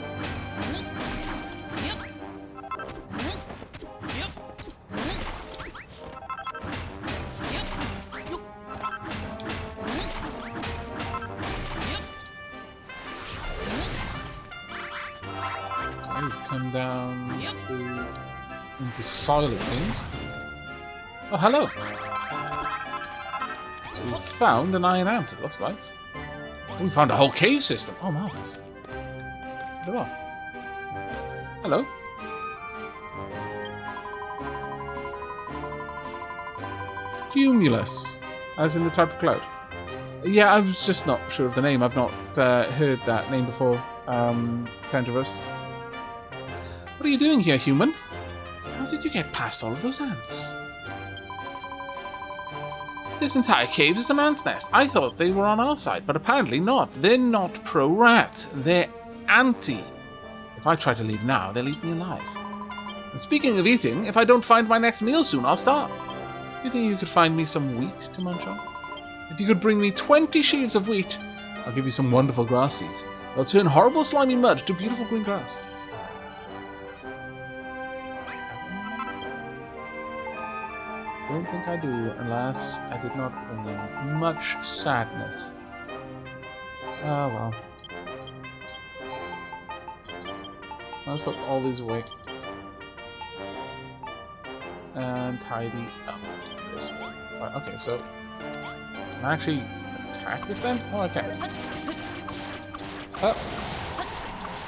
Come down into soil, it seems. Oh, hello! So we found an iron ant, it looks like. We found a whole cave system. Oh, marvelous. Hello. Cumulus, as in the type of cloud. Yeah, I was just not sure of the name. I've not heard that name before. Tenderust. What are you doing here, human? How did you get past all of those ants? This entire cave is an ant's nest. I thought they were on our side, but apparently not. They're not pro-rat. They're anti. If I try to leave now, they'll eat me alive. And speaking of eating, if I don't find my next meal soon, I'll starve. You think you could find me some wheat to munch on? If you could bring me 20 sheaves of wheat, I'll give you some wonderful grass seeds. They'll turn horrible slimy mud to beautiful green grass. I don't think I do, unless I did not bring in much sadness. Oh well. Let's put all these away. And tidy up this thing. Right, okay, so can I actually attack this then? Oh, I can. Oh.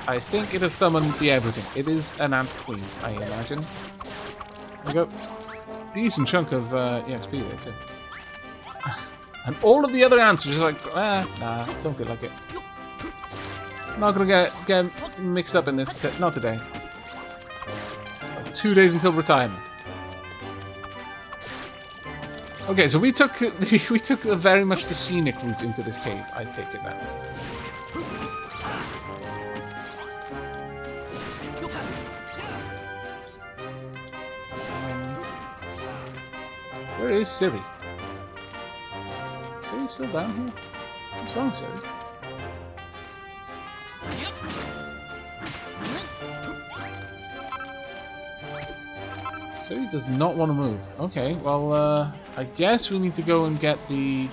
I think it has summoned the everything. It is an ant queen, I imagine. There we go. Decent chunk of EXP there too. And all of the other ants are just like, nah, don't feel like it. I'm not gonna get mixed up in this. Not today. Like 2 days until retirement. Okay, so we took very much the scenic route into this cave. I take it that. Where is Siri? Siri's still down here? What's wrong, Siri? So he does not want to move. Okay, well, I guess we need to go and get the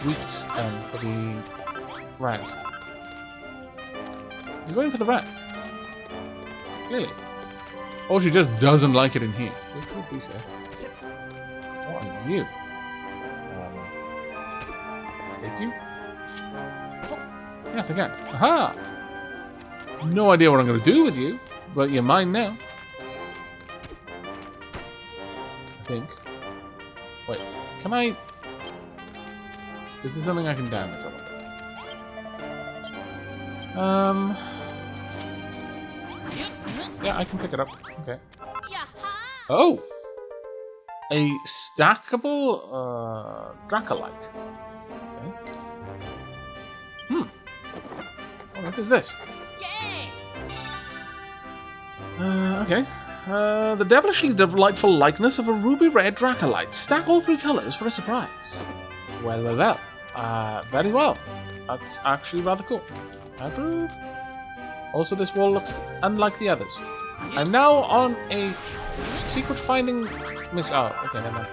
wheat for the rat. You're going for the rat. Clearly. Or she just doesn't like it in here. Which would be fair. What are you? Take you? Yes, I can. Aha! No idea what I'm going to do with you, but you're mine now. I think. Wait, can I... Is this something I can damage? Yeah, I can pick it up. Okay. Oh! A stackable Dracolite. Okay. What is this? Okay. The devilishly delightful likeness of a ruby red Dracolite. Stack all 3 colors for a surprise. Well, well, well. Very well. That's actually rather cool. I approve. Also, this wall looks unlike the others. I'm now on a secret finding mission. Oh, okay, never mind.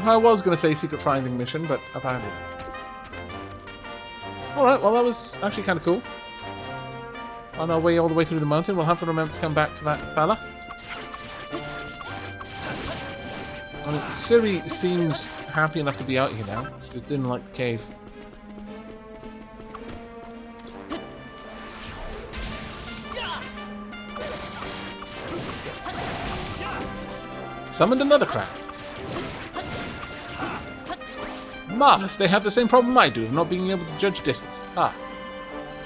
I was going to say secret finding mission, but apparently not. Alright, well that was actually kind of cool. On our way all the way through the mountain, we'll have to remember to come back for that fella. I mean, Ciri seems happy enough to be out here now. She just didn't like the cave. Summoned another crab. Marvelous, they have the same problem I do of not being able to judge distance. Ah.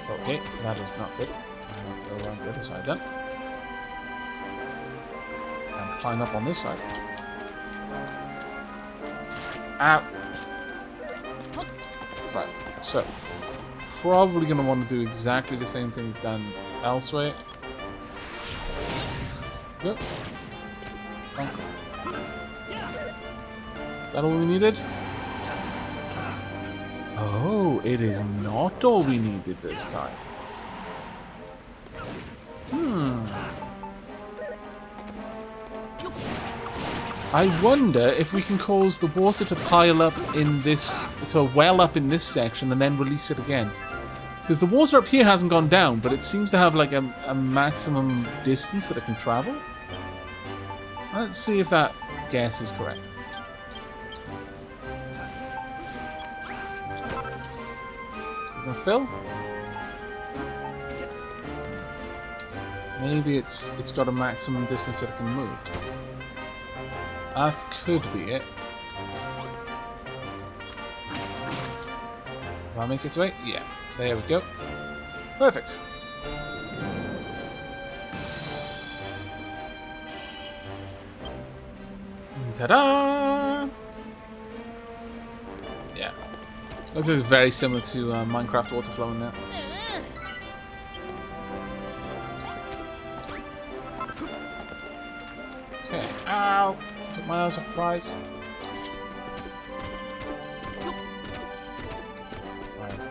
Okay, that is not good. I'll go around the other side then. And climb up on this side. Ow. Right, so. Probably going to want to do exactly the same thing we've done elsewhere. Yep. Okay. Is that all we needed? Oh, it is not all we needed this time. I wonder if we can cause the water to pile up in this, to well up in this section and then release it again. Because the water up here hasn't gone down, but it seems to have like a maximum distance that it can travel. Let's see if that guess is correct. Gonna fill? Maybe it's got a maximum distance that it can move. That could be it. Will that make its way? Yeah. There we go. Perfect. Ta-da! Yeah. Looks like it's very similar to Minecraft water flow in there. Okay. Ow! Took my eyes off the prize. Right.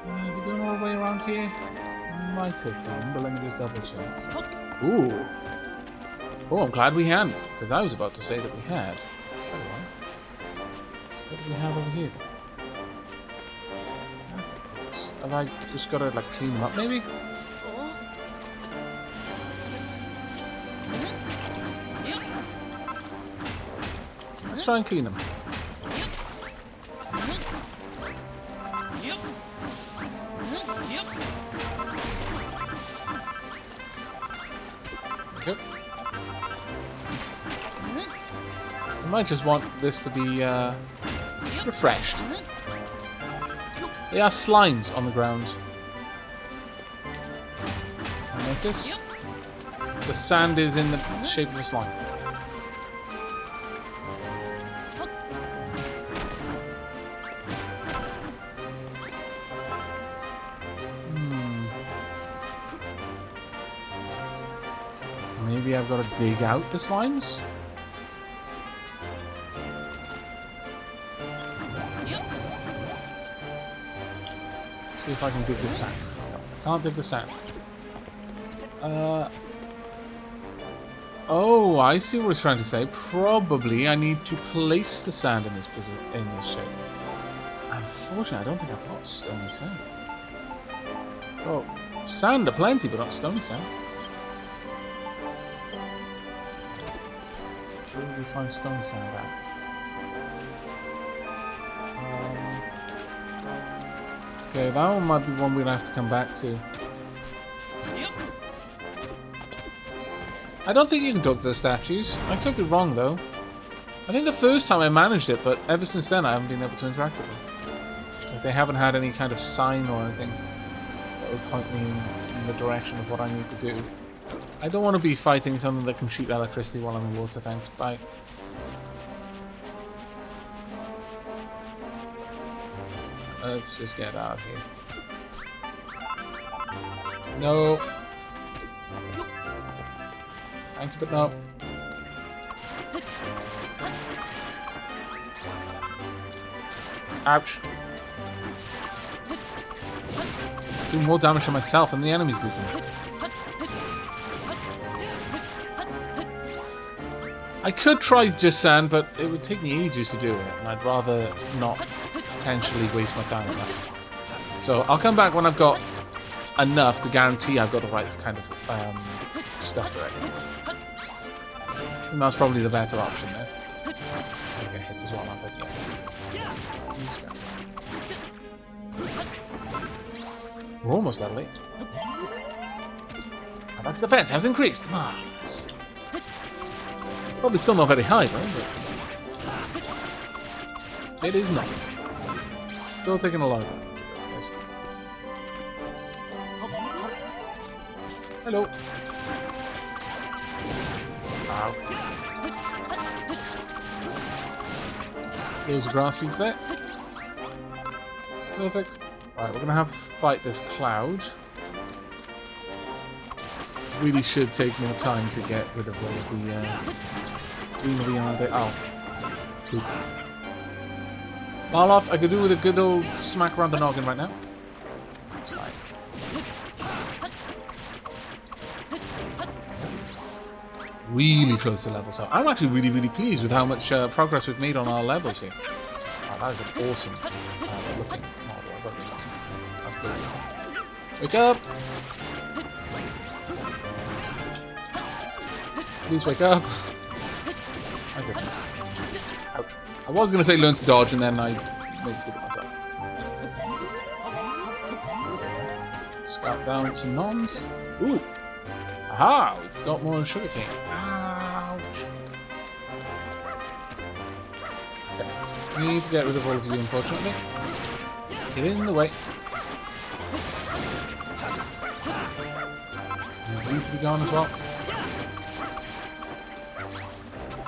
Are we going all the way around here? Might have been, but let me just double check. Ooh! Oh, I'm glad we hadn't, because I was about to say that we had. What do we have over here? Have I just got to like clean them up maybe? Let's try and clean them. Okay. I might just want this to be refreshed. There are slimes on the ground. Notice? The sand is in the shape of a slime. Maybe I've got to dig out the slimes? See if I can dig the sand. No, can't dig the sand. Oh, I see what it's trying to say. Probably I need to place the sand in this position, in this shape. Unfortunately, I don't think I've got stony sand. Oh, sand aplenty, but not stony sand. Where do we find stony sand at? Okay, that one might be one we'll have to come back to. I don't think you can talk to the statues. I could be wrong, though. I think the first time I managed it, but ever since then I haven't been able to interact with them. Like, they haven't had any kind of sign or anything that would point me in the direction of what I need to do. I don't want to be fighting something that can shoot electricity while I'm in water, thanks. Bye. Let's just get out of here. No. Thank you, but no. Ouch. Do more damage to myself than the enemies do to me. I could try just sand, but it would take me ages to do it, and I'd rather not potentially waste my time on that. So I'll come back when I've got enough to guarantee I've got the right kind of stuff for it. And that's probably the better option there. I get hit as well, aren't I? Yeah. We're almost level 8. Aavak's defense has increased. Marvelous. Probably still not very high though, but it is not. Still taking a lot of damage. Hello. Ow. Those grass seeds there. Perfect. Right, we're gonna have to fight this cloud. Really should take more time to get rid of all of the greenery around there. Ow. Poop. Malroth, I could do with a good old smack around the noggin right now. That's fine. Really close to level, so I'm actually really pleased with how much progress we've made on our levels here. Wow, that is an awesome looking model. I got to be honest. That's brilliant. Wake up! Please wake up. My goodness. Ouch. I was going to say learn to dodge, and then I made a fool of myself. Scout down some noms. Ooh! Aha! We've got more sugarcane. Ouch! Okay. We need to get rid of all of you, unfortunately. Get in the way. You need to be gone as well.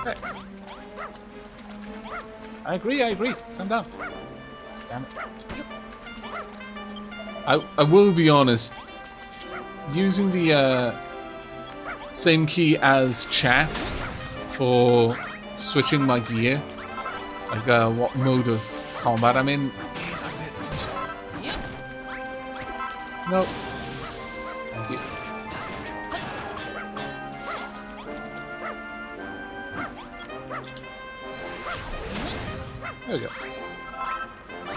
Okay. I agree. Calm down. Damn it. I will be honest. Using the same key as chat for switching my gear, like what mode of combat I'm in, is a bit frustrating. Nope. Thank you. There we go.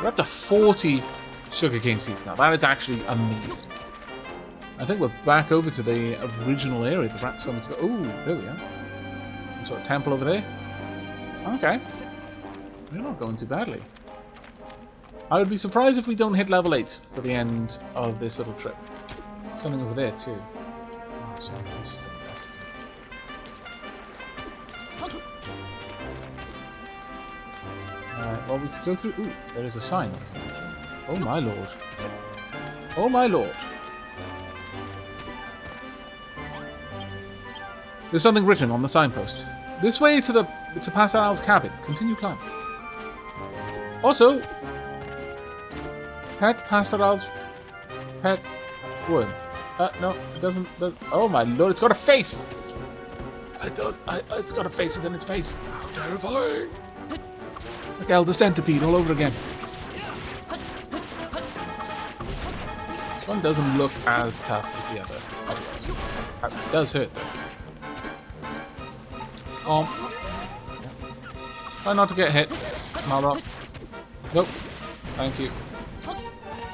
We're up to 40 sugarcane seeds now. That is actually amazing. I think we're back over to the original area. The rats told me to go. Oh, there we are. Some sort of temple over there. Okay. We're not going too badly. I would be surprised if we don't hit level 8 for the end of this little trip. Something over there too. Oh, sorry, this is still fantastic. Well, we could go through. Ooh, there is a sign. Oh my lord. Oh my lord. There's something written on the signpost. This way to Pastoral's cabin. Continue climb. Also, pet Pastoral's pet worm. No, it doesn't. Oh my lord, it's got a face. It's got a face within its face. How terrifying! It's like Elder Centipede all over again. This one doesn't look as tough as the other. Otherwise, it does hurt though. Try not to get hit, Malroth. Nope. Thank you.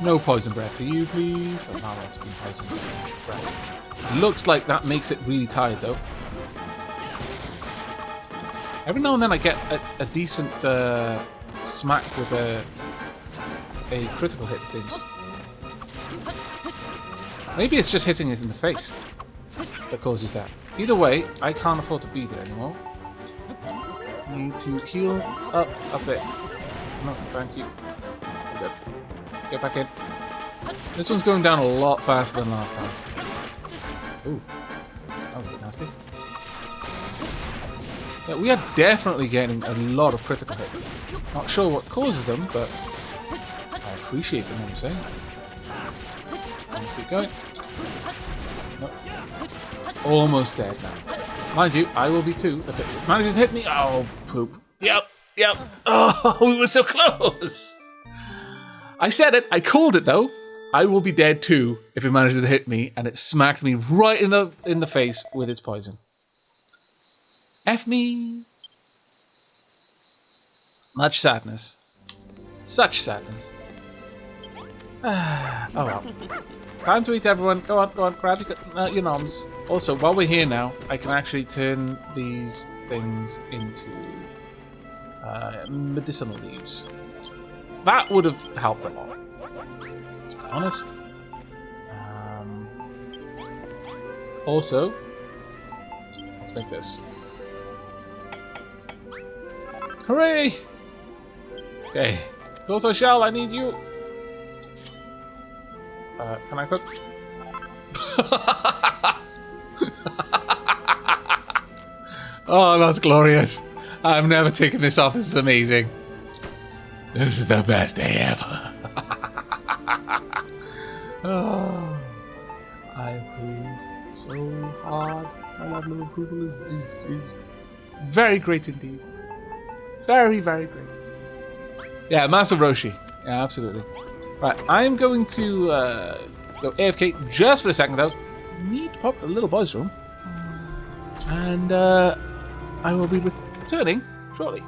No poison breath for you, please. Oh, Malroth's been poison breath. Looks like that makes it really tired though. Every now and then I get a decent smack with a critical hit, it seems. Maybe it's just hitting it in the face that causes that. Either way, I can't afford to be there anymore. Need to heal up a bit. No, thank you. Good. Let's get back in. This one's going down a lot faster than last time. Ooh, that was a bit nasty. Yeah, we are definitely getting a lot of critical hits. Not sure what causes them, but I appreciate them all the same. Let's keep going. Nope. Almost dead now. Mind you, I will be too if it manages to hit me. Oh, poop. Yep. Oh, we were so close. I said it. I called it though. I will be dead too if it manages to hit me, and it smacked me right in the face with its poison. F me. Much sadness. Such sadness. Oh well. Time to eat, everyone. Go on, grab your noms. Also, while we're here now, I can actually turn these things into medicinal leaves. That would have helped a lot. Let's be honest. Also, let's make this. Hooray! Okay, Toto Shell, I need you. Can I cook? Oh, that's glorious. I've never taken this off. This is amazing. This is the best day ever. Oh, I approve so hard. My level of approval is very great indeed. Very, very great. Yeah, massive Roshi. Yeah, absolutely. Right, I'm going to go AFK just for a second, though. Need to pop the little boys' room. And I will be returning shortly.